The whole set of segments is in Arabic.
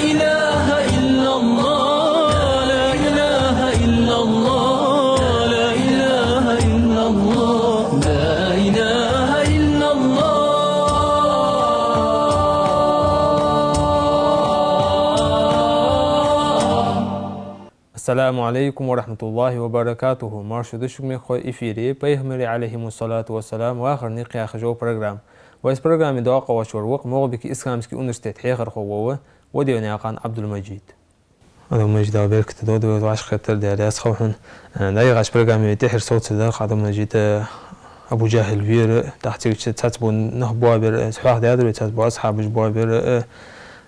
إله إلا الله لا إله إلا الله لا إله إلا الله لا إله إلا الله. Assalamu alaikum wa rahmatullahi wa barakatuhu. Marshud shukmi khoi ifiri Peygamber aleyhimu salatu wassalam wa akhir niqi akhjo program. وإس برنامج دعاء وشروق مغبك إسلامسكي أونرسيتيت حيخر خوّوه وديوني عقان عبد المجيد. عبد المجيد أبيرك تدود وعش خطر دارياس خوحن دايغاش برنامج تحر صوت صدق عبد المجيد أبو جاهل فير تحت تاتبون نهبوا بير سحاق دادر تاتبوا أصحاب جبوا بير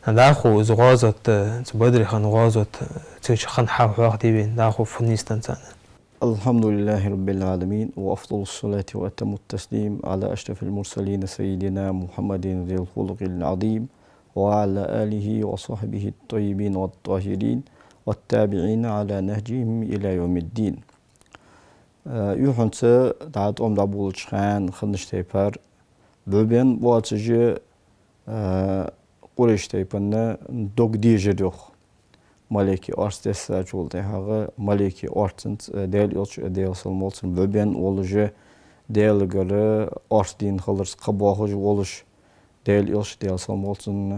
داخو زغازة تبدري خان غازة تيش خان حاو ديبين داخو فنيستان سنة. الحمد لله رب العالمين وأفضل الصلاة وأتم التسليم على أشرف المرسلين سيدنا محمد ذي الخلق العظيم وعلى آله وصحبه الطيبين والطاهرين والتابعين على نهجهم إلى يوم الدين. يوحنس دعات دابول شخان خنش تيبار ببين بواتجي قريش تيبان دوغ ديجر يوخ Maliki Arstesa çoldu hağı Maliki Artsent del yolç del salmolsun böben olucu del göre Arstdin kalır kabahıcı oluş del yolç del salmolsun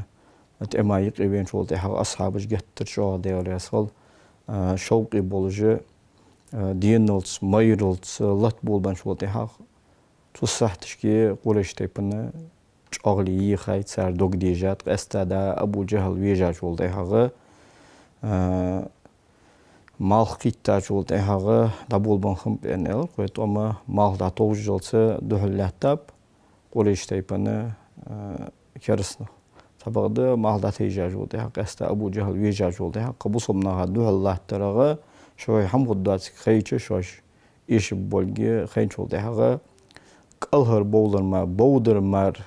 et emayik event çoldu hağı ashabı getir şu del yasal şovqi bolucu dinolts mayrolts lat bolban çoldu hağı tusahtış ki Quraysh tepine çağlı yıxay sar dog dijat estada Abu Cehl veja çoldu hağı mal qitta çoldu hağı da bolban xım enel qoyt ama mal da toğuz jolsa duhullatap Quraysh tepine kersna sabaqda mal da teja çoldu hağı esta Abu Cehl veja çoldu hağı bu somna duhullattarağı şoy ham quddat xeyçe şoş iş bolgi xeyç çoldu hağı qalhır bowdurmar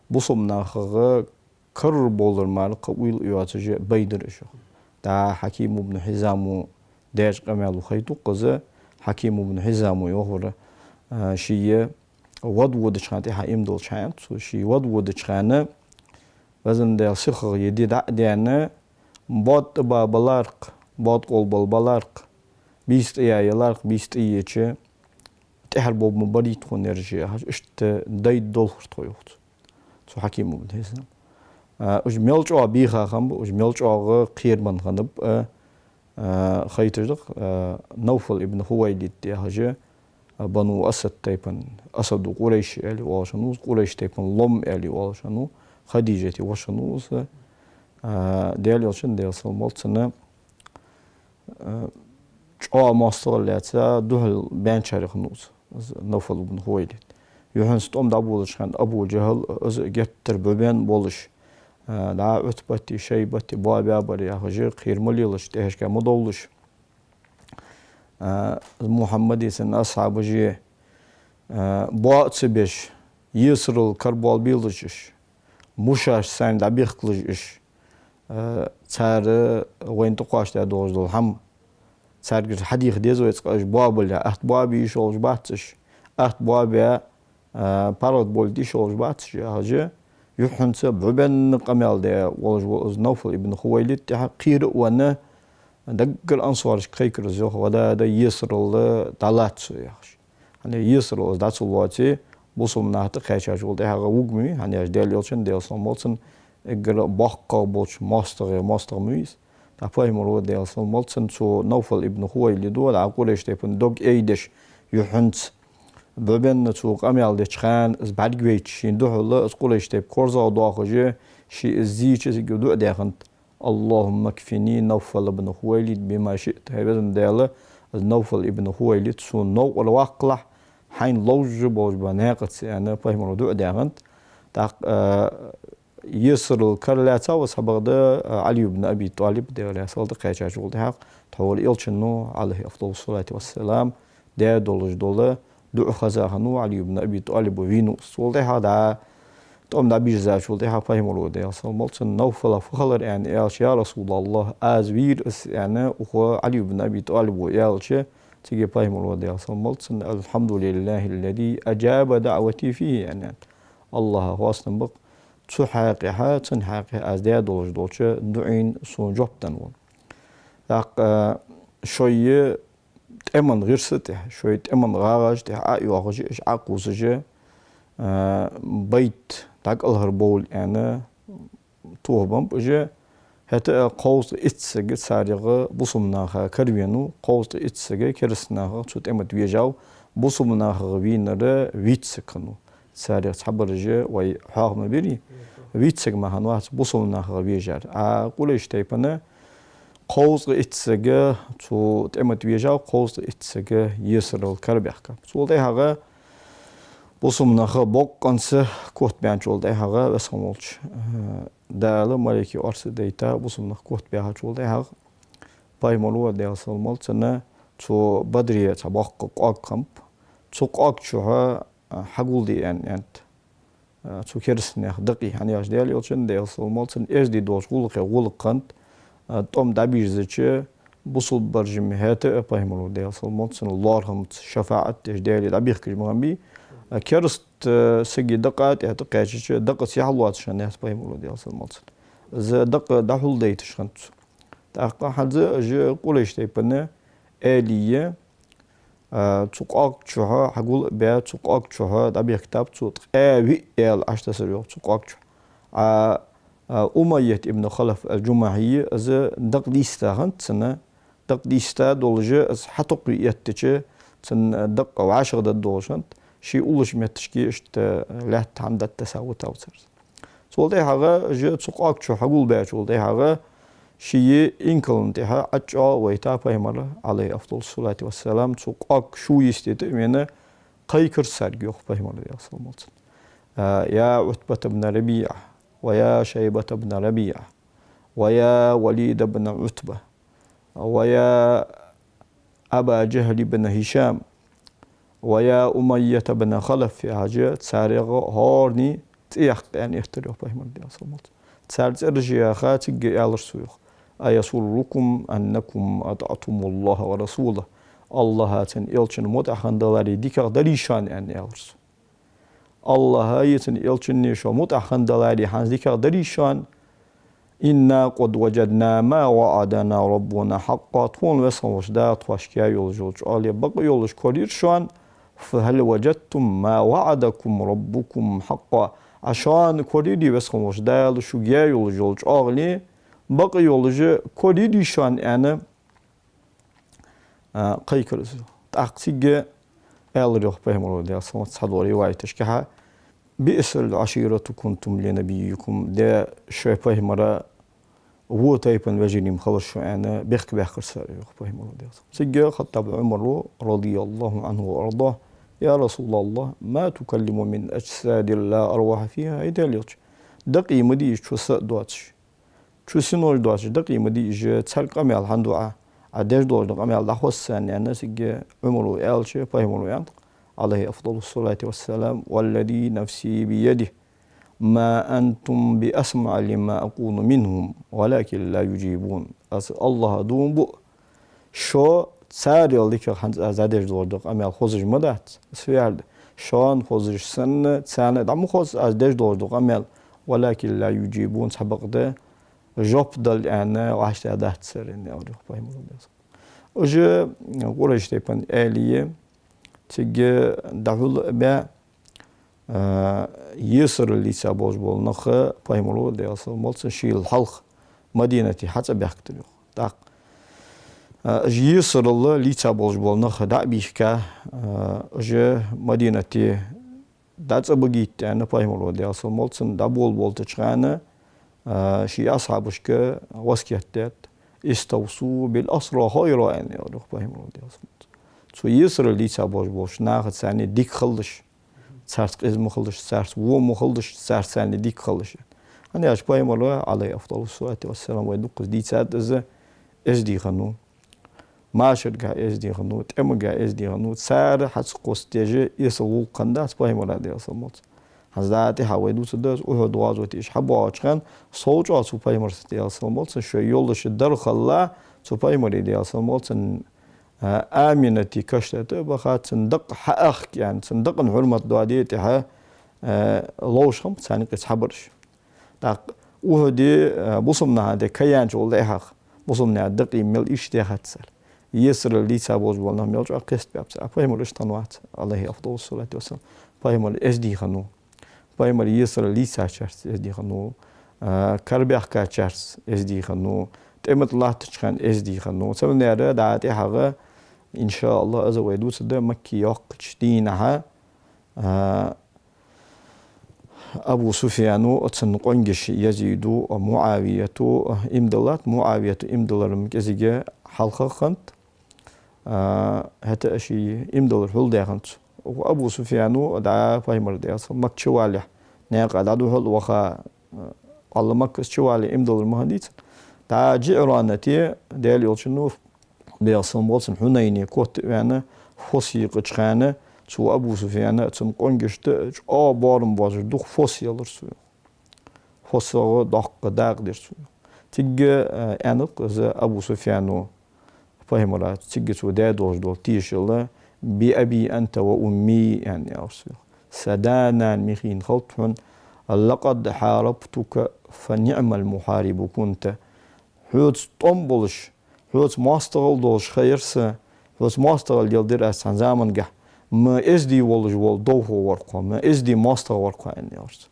bu somna hağı kar bowdurmar qawil yuatıcı baydır şu da Hakim ibn Hizam derç qamalu khaytu qızı Hakim ibn Hizam yohur şiye wadwud çanti haim dol çant so şi wadwud çanı bazın da sıxı yedi da diyane bot babalarq bot qol balbalarq bist yayalarq bist yeçe tehar bob mubari enerji işte day dol xtoyuqt so Hakim ibn Hizam Uj melç o biha xam uj melç o qirman xanıb xaytırıq Nawfal ibn Huwaylid diye hacı Banu Asad taypan Asad Quraysh eli olşanu Quraysh taypan lom eli olşanu Khadijeti olşanu değerli olşan değerli salmalçını o mastırlatsa duhul ben çarıqnuz Nawfal ibn Huwaylid Yuhanst om da buluşan Abu Cehl öz getir böben boluş da ötbati şeybati bu abi ya hacı qirmaliylış teşke modolluş Muhammed isen ashabıcı bu atsebeş yesrul karbal bildiş muşaş sen da bir qılış çarı oyuntu qaşda dozdul ham çargır hadih dezo etqaş bu abi aht bu abi iş olmuş batış aht bu abi parod boldi iş olmuş batış hacı يحنس ببن قمال ده والج نوفل ابن خويلد تحقير وانا دق الانصار كيكر زوخ ودا دا يسر الله دالات ياخش hani يسر الله داتس واتي بوسم نهت خيشاج ولد ها وغمي hani ديال يلشن ديال سمولسن اگر باقا بوش ماستر ميس da paymor ديال سمولسن سو نوفل ابن خويلد ولا قريش تيفن دوغ ايدش يحنس ببن سوق أميال دشخان از بعدگویچ این دوحله از قولش تب کرزا داخجه شی زیچ از گدو داخند اللهم كفني نوفل ابن خويلد بما شئت هبزن داله از نوفل ابن خويلد سو نو الواقع حين لوج بوج بناقت يعني فهموا دو داخند تا يسر الكرلاتا وسبقده علي بن ابي طالب داله صلد قاچاج oldu حق تول يلچنو عليه افضل الصلاه والسلام ده دولج دوله دو خزاهنو علي بن ابي طالب وينو صلد هذا توم da bir zat oldu ha fahimolu de salmalçın Nawfal fıxalar yani ya Resulullah az bir yani o Ali ibn Abi Talib o yalçı tigi fahimolu de salmalçın elhamdülillahillezî ecaba da'veti fihi yani Allah'a vasnın bak تسو حقيقة تن حقيقة أزداد دولش دعين سون جوبتن ون داق شوية تأمن غير سته شوية تأمن غاغج تها أيوغج إيش عقوزج بيت داق الهربول أنا توهبم بجا هتا قوس إتسج ساريغ بوسمناها كربينو قوس إتسج كرسناها تسو تأمت ويجاو بوسمناها غبينر ويتسكنو ساريغ صبرج وي حاغ مبيري ويتسج ما هنوات بوسمناها ويجار قولش تيبنا قوس إتسج تسو تأمت ويجاو قوس إتسج يسر الكربيحك تسو ده بوسمناها بوقنس كوت بيانجول ده هذا بس همولش داله مالكي أرس ديتا بوسمناها كوت بيها جول ده هذا باي ملوه ده أصل مالتنا تو بدرية تباق قاقم تو قاق شوها حقول دي أنت تو كرسنه دقي يعني أش ده يلشن ده أصل مالتن إيش دي دوش غول قنت توم دبيج زتشة بوصل برجم هاته باي ملوه ده أصل مالتن الله هم شفاعة إيش ده اللي دبيخ كلمة كرست سجي دقات اعتقادش دقة سيحلوات شان ناس باي مولو ديال سلمالسن ز دقة دحول ديتش خنت تاقا حد ج قولش تيبنا آلية تقاق تشوها حقول بيا تقاق تشوها دبي كتاب تسوق آوي آل أشتسريو تقاق تشوها أمية ابن خلف الجماهية ز دق ديستا خنت سنة دق ديستا دولج از حتقي يتجه سن دقة وعشر دولشنت شيء أولش متشكي إشت لا تعمد التساوي توصل. سولده هذا جت سقاق شو حقول بيش سولده هذا شيء إنكلم تها أجا ويتا بيمر عليه أفضل الصلاة والسلام سقاق شو يستيت منه قيكر سرجيخ بيمر يا سلام. يا عتبة بن ربيعة ويا شيبة بن ربيعة ويا وليد بن عتبة ويا أبا جهل بن هشام ويا أمية بن خلف في حاجة تسارغ هارني تيخ يعني يخترق بهم الدين صمت تسارز أرجع خاتج على السوق أيسركم أنكم أطعتم الله ورسوله الله هاتن إلشن متأخندلاري ديكر دريشان يعني أرس الله هاتن إلشن نيشو متأخندلاري حان ديكر دريشان إنا قد وجدنا ما وعدنا ربنا حقا تون وسوش دات واشكيا يولجوج علي بقى يولج كورير شوان فهل وجدتم ما وعدكم ربكم حقا عشان كوريدي وسوش دال شوجيا يولجوج علي بقى يولج كوريدي شوان أنا قيكرز تأكسيج ألريح بهمرو ده صمت صدوري وايتشكها بئس العشيرة كنتم لنبيكم ده شوي بهمرا هو تايبن وجيني مخلص أنا بيخك بيخر ساري يخبه مرودي سجى خطاب عمر رضي الله عنه وأرضاه يا رسول الله ما تكلم من أجساد لا أرواح فيها إيداليوش دقي مدي شو سدواتش شو سنور دواتش دقي مدي ج تسرق أميال هندوعة عدش دور دق أميال لحوسان يعني سجى عمر ألش فهمه يعني عليه أفضل الصلاة والسلام والذي نفسي بيده ما أنتم بأسمع لما أقول منهم ولكن لا يجيبون الله دون بو شو ساري لك خنز أزادش دوردق أميال خوزج مدات سفيرد شان خوزج سنة دم خوز أزادش دوردق أميال ولكن لا يجيبون سبق ده جوب دل أنا وعشت أدات سرني أوريخ فاهم الله وجه قريش تيبان آلية تيجي دعول بع يسر اللي سابوج بول نخ بايمرو دي أصل مالس شيل الحلق مدينة حتى بيختلف داق يسر اللي سابوج بول نخ دع بيشكا جه مدينة دات أبغيت أنا بايمرو دي أصل مالس دبول بول تشغانة شي أصحابك وسكيتات استوصوا بالأسرى خيرا يعني أروح بايمرو دي أصل سو يسر اللي سابوج بولش ناخد ثاني ديك خلش سارت إز مخلش سارت و مخلش سارت ثاني ديك خلش أنا أش بايمرو عليه أفضل الصلاة والسلام ويدق دي سات إز دي خنو ما شرقة إز دي خنو تأمقة إز دي خنو سار حس قستيجي يسوق قنداس بايمرو دي أصل موت حزاتي هاويدو تدرس وهو دوازوتي إيش حبوا أشخان صوجا سوبايمر دي أصل موت شو يولش الدر خلا سوبايمر دي أصل موت آمنتي كشتة بخات صندق حق يعني صندق حرمة دواديتها لوشهم ثاني قص حبرش تاق وهدي بوسمنا هذا كيان شغل إحق بوسمنا دقي مل إيش ده هتسر يسر اللي تابوز والنا ملج أقيست بابس أفهم ليش تنوات عليه أفضل الصلاة والسلام فهم الإسدي خنو فهم يسر اللي ساشرس إسدي خنو كربيح كاشرس إسدي خنو تأمت الله تشخن إسدي خنو سمنا هذا دعاتي حاجة إن شاء الله إذا ويدوس ده مكي يقش دينها أبو سفيان أتصن قنجش يزيد معاوية إمدلات معاوية إمدلر مكزيجة حلقة خنت هتا أشي إمدلر حل ده خنت وأبو سفيان دعا فاهمر ده أصلا مكشوالي ناقع دعو حل وخا الله مكشوالي إمدلر مهنديت دعا جئرانتي ديال يلشنو ده أصلا بولسن حنيني كوت يعني فوسي قشخانة شو أبو سفيان أتصن قنجشت بارم باجر دوخ فوسي يلر سويو فوسي دق داق دير سويو تيجي أنق أبو سفيان فهمرا تيجي سو دادوش دول تيشل بأبي أنت وأمي يعني أرسل سدانا مخين خلطهن لقد حاربتك فنعم المحارب كنت حوت طنبلش حوت ماستغل دوش خيرسه حوت ماستغل يلدر أسان زامن جه ما إزدي والج والضوه ورقة ما إزدي ماستغل ورقة يعني أرسل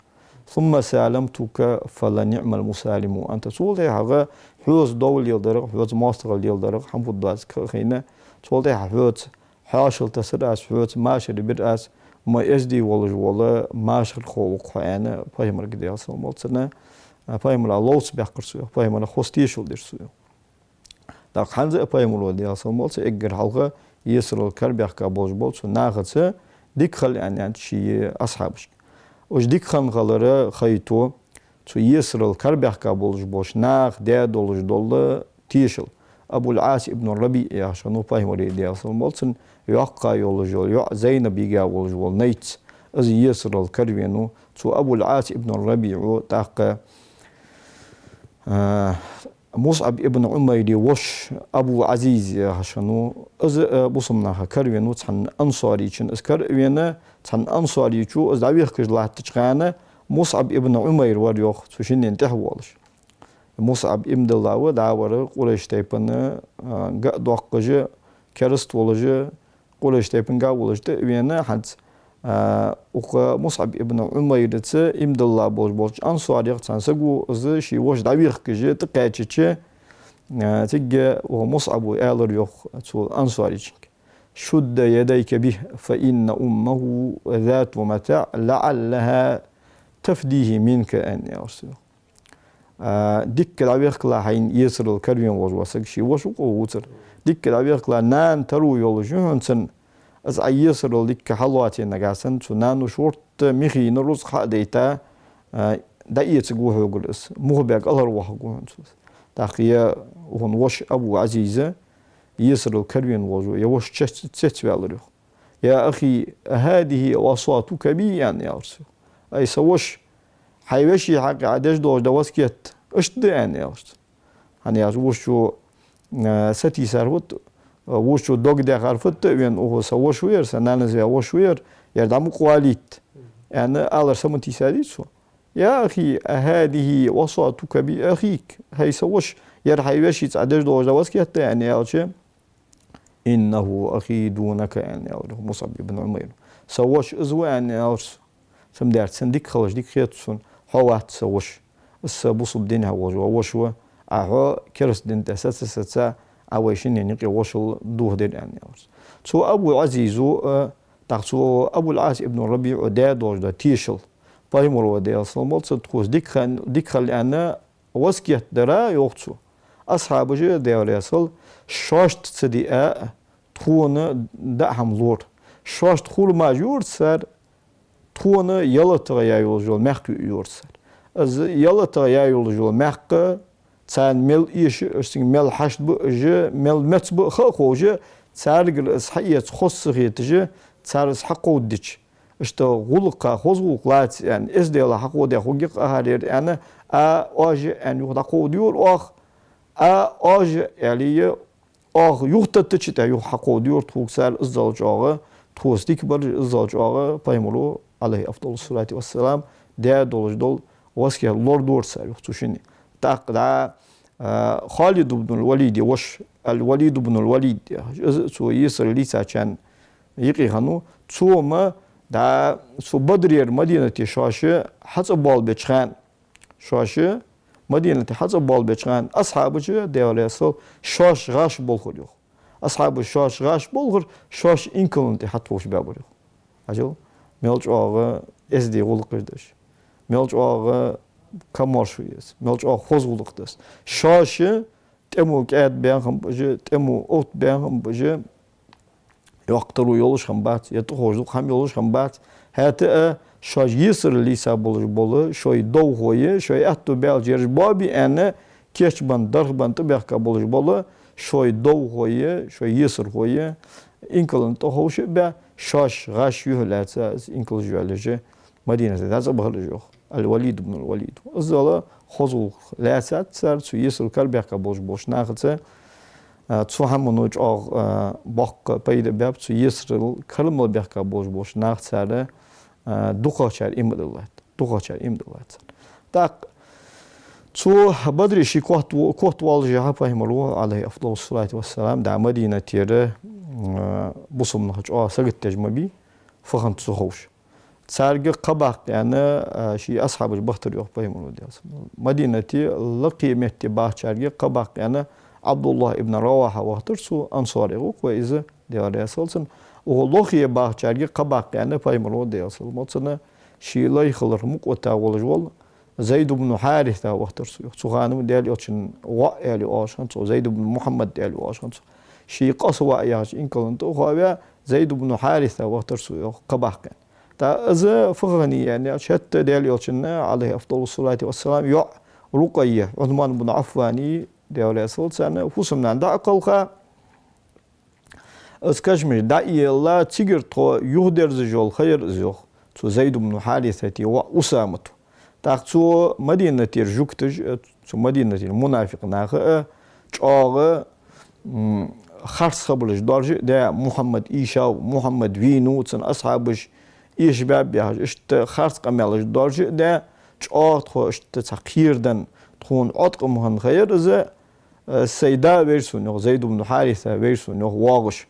ثم سالمتك فلنعم المسالم أنت سولتي حاجة حوت دول يلدر حوت ماستغل يلدر حمود داس خينا سولتي حوت حاشل تسرأس حوت ماشر برأس ما إزدي والج ولا ماشر خوق يعني فاهم رجدي أصلا مالتنا فاهم لا لوس بيحكرسوا فاهم لا خوستيشول درسوا دا خانزة فاهم لا دي أصلا مالت إجر حلقة يسر الكربيح كابوج بولس ناخذ ديك خل يعني شيء أصحابش وش ديك خان غلرة خيتو تو يسر الكربيح كابوج بوش ناخ ده دولج دول تيشل أبو العاص ابن الربيع عشان فاهم لا دي أصلا مالت يقع يولجول يق زينب يجا ولجول نيت از يسر الكربينو تو أبو العاص ابن الربيع تاق مصعب ابن عمير وش أبو عزيز عشانو از بصمناها كربينو تحن أنصاري شن از كربينا تحن أنصاري شو از دعويخ كجلا تشخانة مصعب ابن عمير وريوخ تشين ينتهولش مصعب ابن الله ودعور قريش تيبنا دوقجة كرست ولجة قريش تيبن قاولجة وينا حد مصعب ابن عمير تس ابن الله بوج أنصاري تنسقو از شي وش دعويخ كجة تقايتش تجي ومصعب وآلر يخ أنصاري شد يديك به فإن أمه ذات متاع لعلها تفديه منك أن يرسل ديك العبيق لا حين يسر الكريم وجوسك شيء وشو وتر ديك العبيق لا نان ترو يولجون سن از يسر ديك حلواتي نجاسن سنان شورت مخي نروز خاديتا دايت جوه جلس مهبق الله روح جوه تاخيا وهن وش أبو عزيزة يسر الكريم وجو يوش تشت بالريخ يا أخي هذه وصاتك بي يعني أرسل أي سوش حيوشي حق عدش دوش دواسكيت اشت يعني أرسل يعني وشو ستي سروت وشو دوغ ده عرفت وين هو سوش وير سنان زي وش وير يردمو قواليت يعني ألر سمتي ساديسو يا أخي هذه وصاتك بأخيك هي سوش ير حيوشي تعدش دوش دواسكيت يعني أرسل إنه أخي دونك يعني أرسل مصعب بن عمير سوش أزوى يعني أرسل سمدارت سنديك خلاص ديك خياتسون حوات سوش السبوص بدينها وشوا أهو كرس دين تساتسا عويشين يعني وشل دوه دين يعني سو أبو عزيزو تقصو أبو العاص ابن الربيع دا دوج دا تيشل فاهمور ودي أصلا مالت تخوز ديك خل أنا وسكيت درا يوقتسو أصحاب جي ديال يصل شاشت صديقة تخون دعهم لور شاشت خور ماجور سر تخون يلتغ يايولجول مخ يورسر از يلتغ يايولجول مخ تان مل إيش أشتين مل حشد بأجا مل مت بخوجا تارجل إصحية خصخيت جا تار إصحقو ديش أشتا غلقة خزوق لات يعني إز ديال حقو ده خوجق أهارير أنا أجا أن يخدقو ديور أجا يعني يختتش تا يحقو ديور توك سال إزالج آغا توستيك بر إزالج آغا فاهملو عليه أفضل الصلاة والسلام ده دولج دول واسكي لور دور سار يختشني تاق خالد بن الوليد وش الوليد بن الوليد سو يسر ليسا كان يقي هنو سو ما دا سو بدرير مدينة شاشة حسب بال بچخان شاشة مدينة حسب بال بچخان أصحابه دياليسل شاش غاش بولخر أصحاب الشاش غاش بولخر شاش إنكلنتي حتوش بابريو أجل ميلج آغا إزدي غلقردش ميلج آغا كمارشويس ميلج آغا خوز غلقدس شاش تمو كاد بيانهم بجي تمو أوت بيانهم بجي يقتلوا يولش هم بات يتخوجلق هم يولش هم بات هاتا شاش يسر ليسا بولش بولو شوي دو خوي شوي أتو بيال جيرش بابي أنا كيش بان درخ بان تبيخ بولش بولو شوي دو خوي شوي يسر خوي إنكلن تخوش با شاش غاش يهلات إنكل جوالجة مدينة هذا بهرجوخ الوليد بن الوليد أزلا خذوا لاسات صار سو يسر كربيخ بولش بولش ناخذ تو همونوج آق باق پیدا بیاب تو یسر کلمل بیاکا بوش نخت سره دو خاطر ایمدلات так تو بدرشی کوت والجه فهملو عليه أفضل الصلاة والسلام دا مدينة تيره بصم نخج سجد تجمبي فخم تسخوش سارج قباق يعني شي أصحاب البختر يوم فهملو دياس مدينة لقي متي باچارج قباق يعني عبد الله ابن رواحة وقترسو أنصاري وإذا ديالي أصلسن وغلوخي باچارجي قباق يعني فايمرو دي أصل موتسنا شي لا يخلر مقوتا والجوال زيد بن حارثة وقترسو سوغانم ديالي أوشن وائلي أوشن زيد بن محمد ديالي أوشن شي قصوا ياش إن كنت أخويا زيد بن حارثة وقترسو قباق تا إذا فغني يعني شت ديالي أوشن عليه أفضل الصلاة والسلام يع رقية عثمان بن عفاني ديالي أصل سنة فوسمنا دا أقلها أسكشمش دا يلا تيجر تو يهدر زجول خير زيوخ تو زيد بن حارثة وأسامته تاخذوا مدينة رجوكتج تو مدينة المنافق ناخه جاغ خرص خبرش درجة ده محمد إيشا محمد وينو تن أصحابش إيش باب بيهاج إشت خرص قمالش درجة ده جاغ تو إشت تقيردن تكون عتق مهن خير إذا سيدا ويرسون زيد بن حارثة ويرسون واغش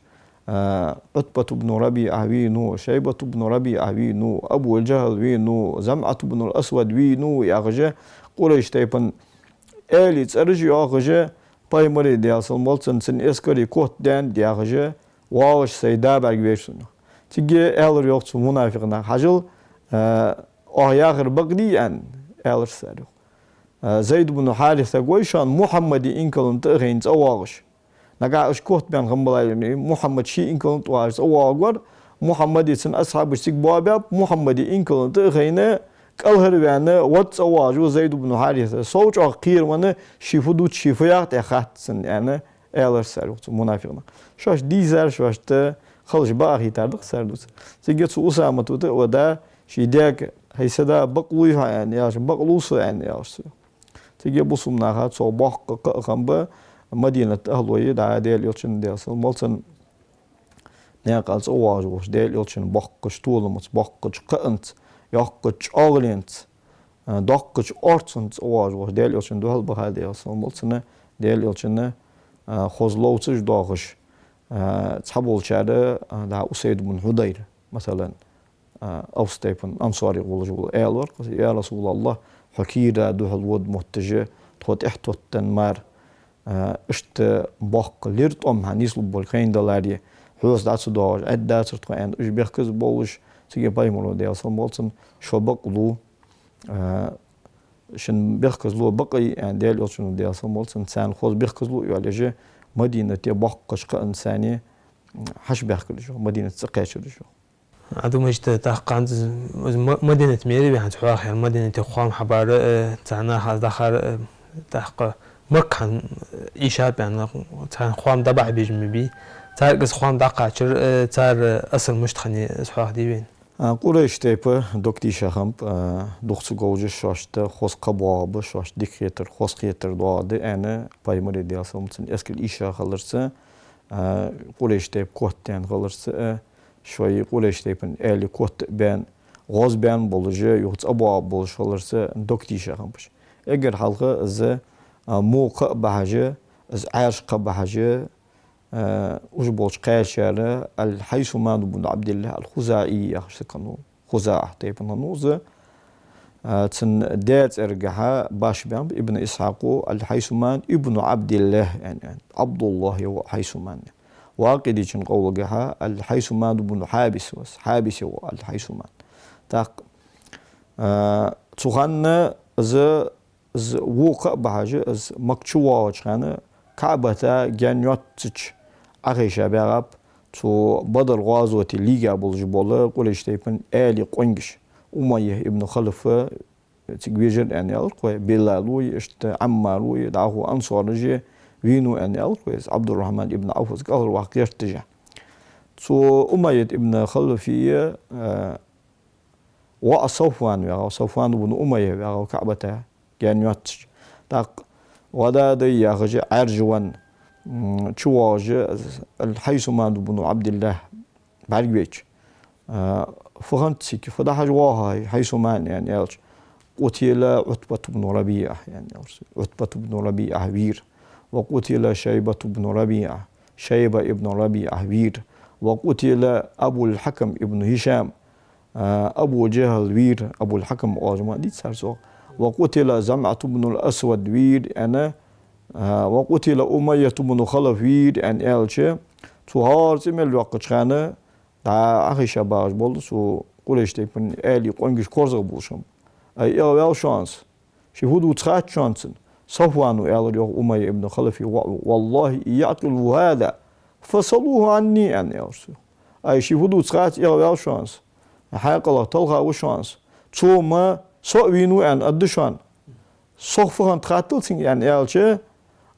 عتبة بن ربيعة وينو شيبة بن ربيعة وينو أبو الجهل وينو زمعة بن الأسود وينو ياغجة قريش تيبن آلي تسرج ياغجة بايمري ديالسل مولتن سن إسكري كوت دان دياغجة واغش سيدا برگ ويرسون تيجي آلر يوقتو منافقنا حجل آياغر بقدي أن آلر ساريو زيد بن حارثة قويشان محمد إنكلن تغين تواغش نقع أشكوت بين غمبلاي محمد شي إنكلن تواغش أواغور محمد يسن أصحاب السيق بواباب محمد إنكلن تغين كالهر وانا وات أواغ زيد بن حارثة صوت أخير وانا شيفودوت شيفيات أخات سن يعني آلر ساريو منافقنا شاش ديزر شاش تا خلش باقي تاردق ساردوس سيجت سو أسامة توتا ودا شي داك هيسدا بقلوها يعني ياش بقلوسا يعني ياش تيجي بوسمنا هات صو باق قمبة مدينة أهلوية دا ديال يلشن ديالسل مالسن ناقل صواج وش ديال يلشن باقش طولمت باقش قنت ياقش أغلينت داقش أرتسنت صواج وش ديال يلشن دوهل بها ديالسل مالسن ديال يلشن خوزلوتش داغش تحبول شارع دا أسيد بن حدير مثلا أو ستيفن أنصاري والجول إيلور يا رسول الله حكيرة دوهل ود متجه توت إحتوت تنمار اشت باق ليرت هنيسلو بالخين دلاري حوس داتس داج أد داتس تقين إش بيخكز بولش تيجي بايمرو ديالسن مالسن شو بقلو شن بيخكز لو بقي يعني ديال يوتشن ديالسن مالسن سان خوز بيخكز لو يعالجه مدينة باقش كإنسانية حش بيخكز مدينة سقيش رجو عدو مجد تحقق مدينة ميري بيحن تحواخي مدينة خوام حبار تانا هذا داخل تحقق مكان إيشاب يعني تان خوام دبع بيجمي بي تار قص خوام دقاشر تار أصل مشتخني سحواخ ديبين قريش تيبه دكتي شخم دكتور جوجي شاشت خوس قبواب شاشت دكتور خوس خيتر دواد أنا بايمري ديالسم تن أسكل إيشا خلرسه قريش تيب كوتين خلرسه شوي قريش تيبن آلي كوت بين غاز بيان بولجي يوت أبوا بولش ولرسه دكتيشة خمبش أجر حلقة إز موقع بحاجة إز عاشق بحاجة وش بولش قاشرة الحيثمان بن عبد الله الخزاعي يخش كانوا خزاع تيبنا نوزة تن دات ارجعها باش بيان ابن إسحاق الحيثمان ابن عبد الله يعني عبد الله هو حيثمان واقدي جن قول جها الحيثمان بن حابس وس حابس هو الحيثمان تاق تغنى ز وقع بحاجة ز مكتوى جانا كعبة جانيات تش أخي بيعرب تو بدر غازوة الليجا بالجبالة قولش تيبن آلي قنجش أمية ابن خلفة تجويجر يعني ألقى بلالوي اشت عماروي دعوه أنصار جي وينو يعني ألقى عبد الرحمن ابن عوف قال الوقت يرتجع تو أمية ابن خلفية وصفوان صفوان بن أمية وكعبته جانيات تاق ودا دي يخرج عرجوان تشواج الحيثمان بن عبد الله بعربيج فهمتك فده حاجة واهي حيثمان يعني قتل عتبة بن ربيعة يعني عتبة بن ربيعة وير وقتل شيبة بن ربيعة شيبة ابن ربيعة وير وقتل أبو الحكم ابن هشام أبو جهل وير أبو الحكم أجمع دي سارسو وقتل زمعة بن الأسود وير أنا وقتل أمية بن خلف وير أن ألشة تهار زمل وقت خانة دا أخي شباش بولد سو قولش تيبن آلي قنجش كورزغ بولشم أي إل شانس شهودو تخات شانسن صفوانو آل ريوه أمية ابن خلفي والله يعقل هذا فصلوه عني أن ألشة أي شهودو تخات إل شانس حق الله تلغى وشانس ثم صوينو أن أدشان صفوان تخاتلسين أن ألشة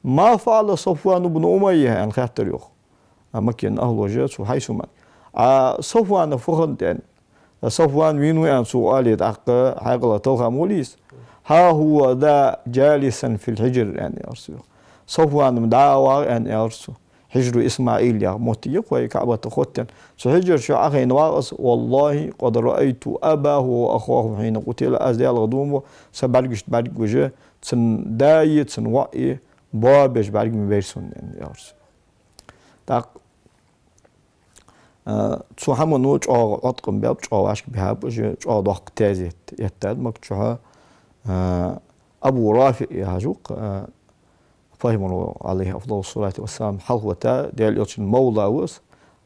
ما فعل صفوان بن أمية أن خاتر يوخ أما كان أهل وجهة حيث من صفوان فخندن صفوان وينو أن سؤالي دقة حقلا توها موليس ها هو ذا جالسا في الحجر يعني أرسل صفوان مدعوة أن أرسل حجر إسماعيل يا موتي كوي كعبة خوتن حجر شو أخي نواقص والله قد رأيت أباه وأخوه حين قتل أزدال غدومه سبرجش برج وجه تن دايت تن وعي بابش برج مبيرسون يعني أرسل تاق تو همون نوع عطقم بياب جو عشق بياب جو ضحك تازيت يتاد مكتوها أبو رافع يهجوق فهم عليه أفضل الصلاة والسلام حلوة ديال يوتشن مولا وس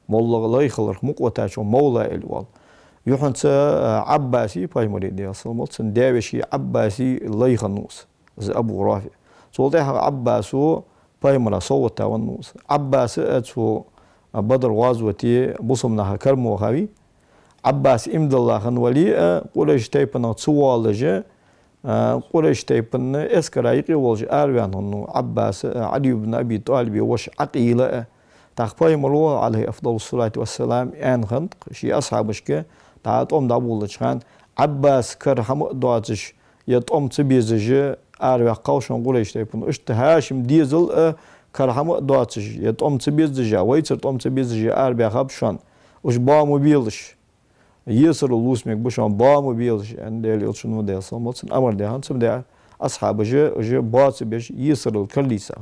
مولا الله يخلق مقوة شو مولا الوال يحنت عباسي فهم ديال صلمت داوشي عباسي الله يخنوس زي أبو رافع صوتها عباسو فهم صوت ونوس عباس أتو بدر غازوتي بصمناها كرمو غاوي عباس امد الله خن ولي قريش تيبنا تصوالجه قريش تيبن اسكرايقي والج اروان انه عباس علي بن ابي طالب وش عقيله تخفاي ملو عليه افضل الصلاه والسلام ان خند شي اصحابشك تعطوم دابولجان عباس كرهم دواتش يطوم تبيزج اروا قوشن قريش تيبن اشتهاشم ديزل كرهم دواتش يطوم تبيزج ويتر طوم تبيزج اربع خبشان وش بامو بيلش يسر اللوسمك بشان بامو بيلش عند اللي شنو ده صمت امر ده هنسم ده اصحاب جه باص بيش يسر الكليسه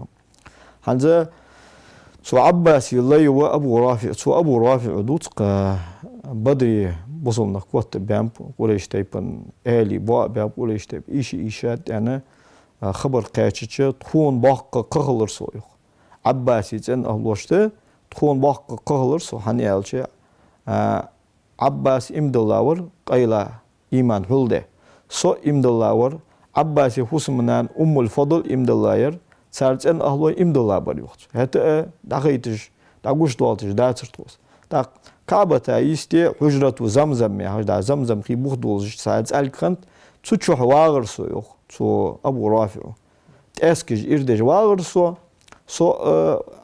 هنزا سو عباس الله وابو رافع سو ابو رافع دوتق بدري بصمنا قوت بامب قريش تيبن الي با قريش تيب ايشات انا خبر قاچچ تخون باق قغلر سويق عباسي تن اهلوشته تخون باق قغلر سو hani elçe Abbas imdillavur qayla iman hulde. So imdillavur Abbasi husmunan ummul fadl imdillayır. Sarçen ahlo imdillabar yox. Hatta dağıtış, dağuş doltış, dağıtış. Da Kabe'ta isti hücretu zamzam ya, da zamzam ki buhdolş saat alkant tuçu wağır so yox. So Abu Rafi'u. Eski irdej wağır so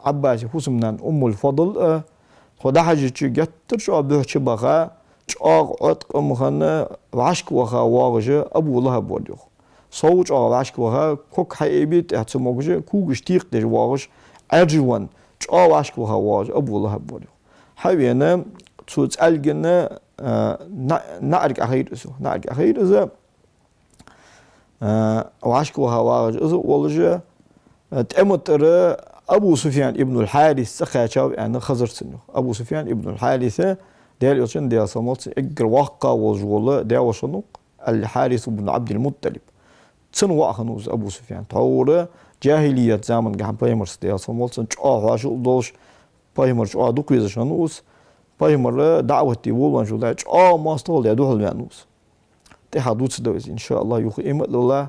Abbasi husmunan ummul fadl خدا حاجة جتر شو بيحكي بقى شاق عتق مخنا وعشق وخا واجه أبو الله بوديو صوت وعشق وخا كوك حيبيت احتماجه كوجش تيق ده واجه أرجوان شاق وعشق وخا واجه أبو الله بوديو حبينا توت ألجنا نعرك أخير إذا وعشكوها واج إذا والله تأمتر أبو سفيان ابن الحارث سخاشاو يعني خزر سنو أبو سفيان ابن الحارث ديال يوشن ديال سموت إجر واقع والجولة ديال وشنوق الحارث بن عبد المطلب تسن واخنوز أبو سفيان تورة جاهلية زمن جهم بايمرس ديال سموت سن عاشو دوش بايمرس دوك ويزشنوز بايمر دعوتي وولن جو داش ماستول ديال دوهل يانوز تحدوت دوز إن شاء الله يخي إمت الله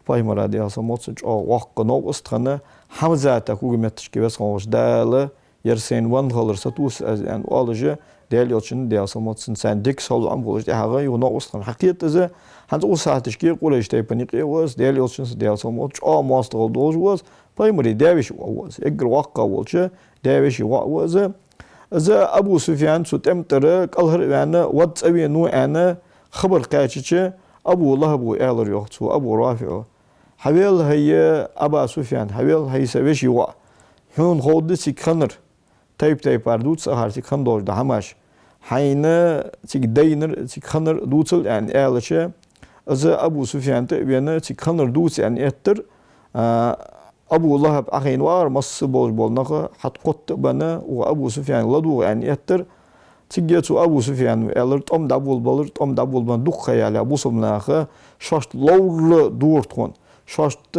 بايمر ديال سموت سن واقع نوقست خنا حمزة تكوج متشكي بس خوش دال يرسين وان خالر ستوس از ان والجه ديال يوتشن ديال سموت سن ديك سول عم بولج دي هاغي ونوقست خنا حقيقة إذا هنز أوسع تشكي قولش تبني قيوس ديال يوتشن ديال سموت ماستر دوز واز بايمر داويش واز إجر واقع والجه داويش واز إذا أبو سفيان ستمتر كالهر يعني وات أبي نو أنا خبر قاچچ أبو لهب وآلر يوختو أبو رافع حويل هي أبا سفيان حويل هي سويش يوا هون خود سيكخنر تايب باردوت سهر سيكخن دوش ده هماش حين سيك دينر سيكخنر دوتل يعني آلشة إذا أبو سفيان تبينا سيكخنر دوت يعني إتر أبو لهب أخين وار مص بوج بولناخ حت قط بنا وأبو سفيان لدو يعني إتر تيجيتو أبو سفيان آلر تام دابول بالر تام دابول بن دوخ خيال أبو سمناخ شاشت لول دورتون شاشت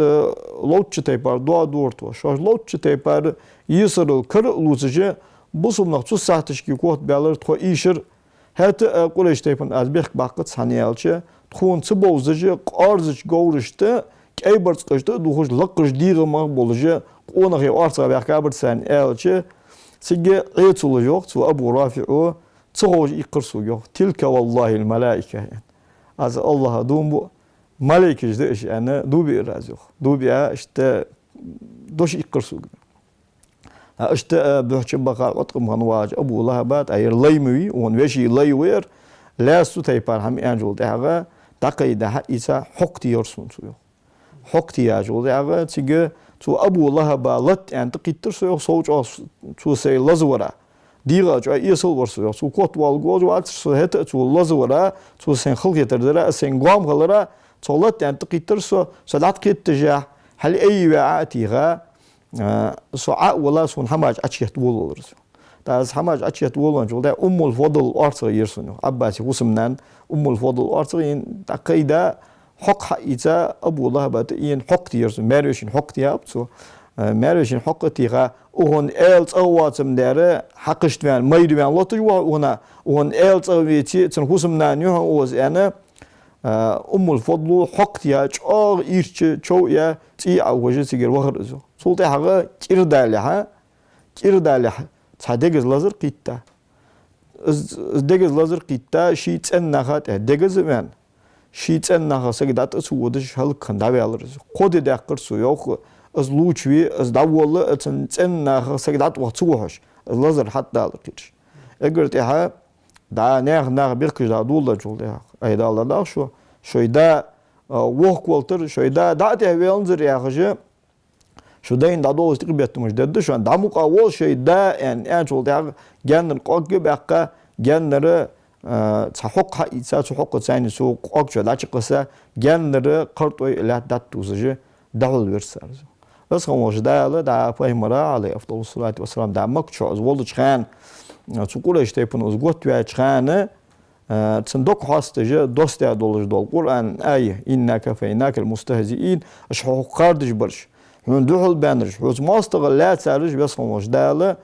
لوتش تيبار دوا دورتو شاش لوتش تيبار يسرل كر لوتجه بوسمناخ تسو ساعتشكي كوت بالر تخو إيشر هات قولش تيبن أزبيخ باقت سانيالچه تخون تبوزجه قارزش گورشته كيبرت قشته دوخش لقش ديغما بولجه قونخي أرسا بيخابر سان آلچه سيجي عيتولو يوق تو أبو رافع تخوج يقرسو يوق تلك والله الملائكة يعني از الله دوم بو ملائكة جدش يعني دوبي رازيوخ دوبي اشتا دوش يقرسو اشتا بحش بقى عطقم هنواج أبو لهبات أي ليموي ونوشي ليوير لا سو تيبار هم أنجول دهغا تقيد حقيسا حقتي يرسون سو يوق حقتي ياجول دهغا تيجي تو أبو لهب لت يعني تقيتر سو صوج تو سي لزورا ديغا جو يسل ورسو تو كوت والغوج وات سو هت تو لزورا تو سين خلق يتردرا سين غام خلرا تو لت يعني تقيتر سو سلات كيت تجاه هل اي وعاتيغا سو ولا سون حماج اتشيت وولرس تاز حماج اتشيت وولن جو ده الفضل ارث يرسنو عباسي وسمنان الفضل ارث تقيدا حق حقيقة أبو لهب تين حق تيرس ماريشين حق تيابسو ماريشين حق تيغا وهن إلت أواتم داره حقشت وان مايدوان لطجوا وهن إلت أويتي تنخوسم نانيوها أوز أنا الفضل حق تياج إيرش شو يا تي أوجه سيجر وخرزو سلطة حقا كيردالها تصدقز لازر قيتا دقز لازر قيتا شيت أنها دقز وان شيت أنها سجدات أسودش هل كندابي على قد دقر سوياخ از لوچوي از داوله أنها سجدات وحصوهش لازر حتى على كيرش أقرتها دا نه بيركش دا دولا جولها أيدا الله دا شو دا وق والتر شو دا تهويلنزر يا خجة شو دا إن دا دوس تقبيتمش ده شو دا مقاول شو دا يعني جولها جن القاق بقى جنر حق حقيقة حق ثاني سو قاق شو دا شقصة جنر قرطوي لا داتوزج دهول ورسال بس خموش دا دا فهمرا عليه أفضل الصلاة والسلام دا مكشوز ولدش خان تقول اشتيبن أزقط وياش خانة تصندوق حاستجة دوست دولج دول قرآن آية إنك فإنك المستهزئين أش حقاردش برش هون دوحل بانرش هوز ماستغل لا تسارج بس خموش داله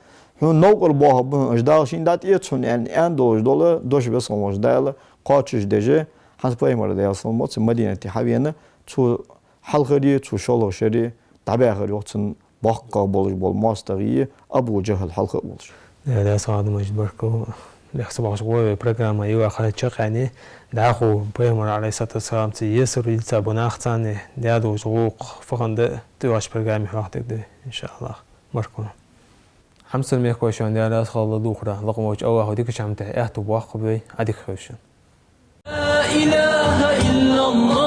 هون نوقر باهب أش دالشين دات يتسون يعني أن دولج دوله دوش بس خموش داله قاتش دجة حسب فهمرا دا يصلمات مدينة حبينا تو حلقري تو شلو شري تبعه يوتن باقة بولج بول ماستغية أبو جهل حلقة بولج ده صعد مجد بركو لحسب عشقوه برنامج أيوة خالد شقعني داخو بيمر عليه الصلاة والسلام تيسر يلتا بناختاني ده دو جوق فقط تواش برنامج وقتك ده إن شاء الله بركو حمسل ميكوشان ده لا خالد دوخرة لقم وجه أوه وديك شامته اهتو باقبي عديك خوشن لا إله إلا الله